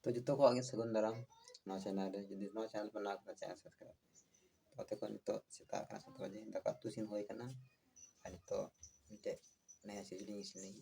तो जो को आगे सगुन दाराम नौ चैनल रे जुदी नौ चैनल पर ना चैनल सब्सक्राइब तो ते को नितो सेता का 7 बजे दाका तुसिन होय कना अनि तो मिटे नया चीज नहीं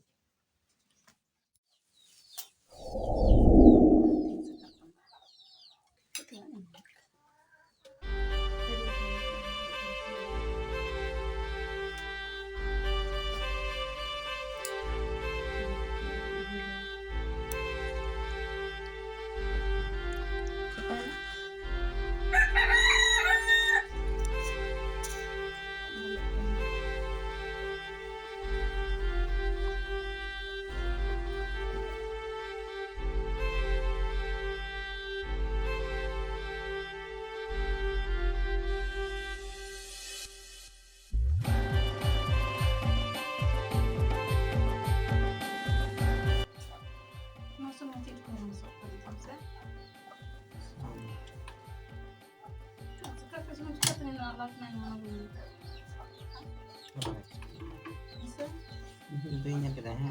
itu ini kita ya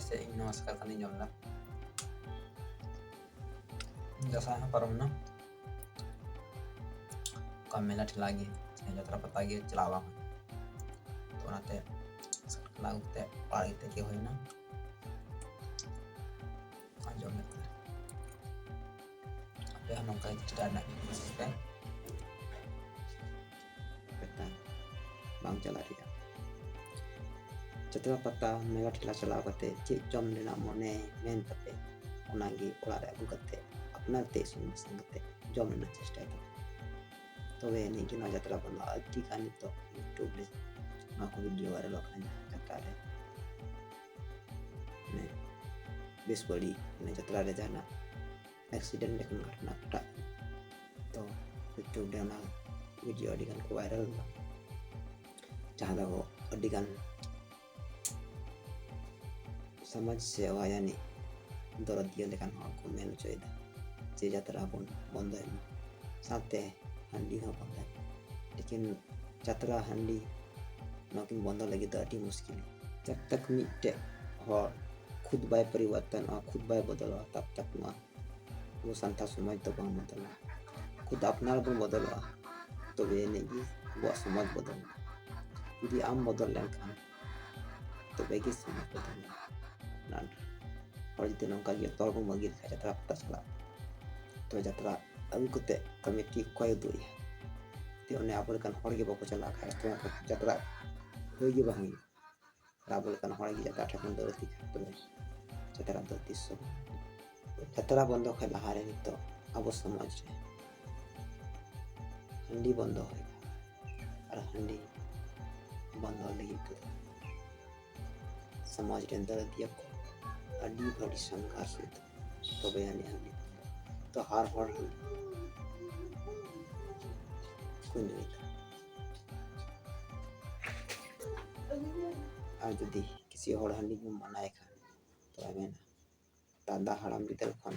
saya ingin namaskar kani jomna jasa parumna kamela lagi saya jatra patagi celawang to nate lagu te pagi te ke hoina anjom ne apa yang kai tidak nak kan peta bang chalari Jatra pata mega thila chala kate che jom de na mone men tape onagi ola re agu kate apnar te sun sangate jom na chesta ta to ve ni ki na jatra banda ati kani to youtube le na ko video viral kan jatra re ne besbali ne jatra re jana accident de kan घटना घटा तो youtube de na video di kan ko viral jahada ko adigan समाज सेवा यानी दरदिया लेकिन को main चाहिए जे यात्रा बंद है साथे हंडी हो बंद है लेकिन यात्रा हंडी नकिन बंद लगी तो अति मुश्किल जब तक मिटे और खुद बाय परिवर्तन और खुद बाय बदलवा तब तक ना वो संता समाज तो बंद बदलवा खुद अपना बन बदलवा तो वे नहीं वो समाज बदलवा यदि आम बदल लेंगे तो वे की समाज बदलवा और जितने नौका गिर तौर पर मगिर है जत्रा पता चला तो जत्रा अभी कुत्ते कमेटी कोई दूरी है तो उन्हें आप लोगन हॉल के बापू चला खाया तो जत्रा होगी बहनी आप लोगन हॉल की जत्रा ठकुन दौड़ती है तो जत्रा दौड़ती सो जत्रा बंद हो खला हारे नहीं तो अब समाज रे हंडी बंद होएगा और हंडी बंद हो लगी तो समाज के अंदर दिया को अड्डी बड़ी संघर्ष होता तो बयानी हंडी तो हार हार कोई नहीं आज यदि किसी और हंडी को मनाए खा तो हमें ना दादा हराम भी तेरे खान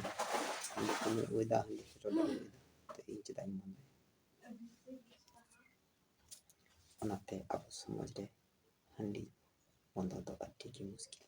हंडी को में वो दा हंडी तो इन चिताई मन अनाते अब समझ ले हंडी बंदा तो अड्डी की मुश्किल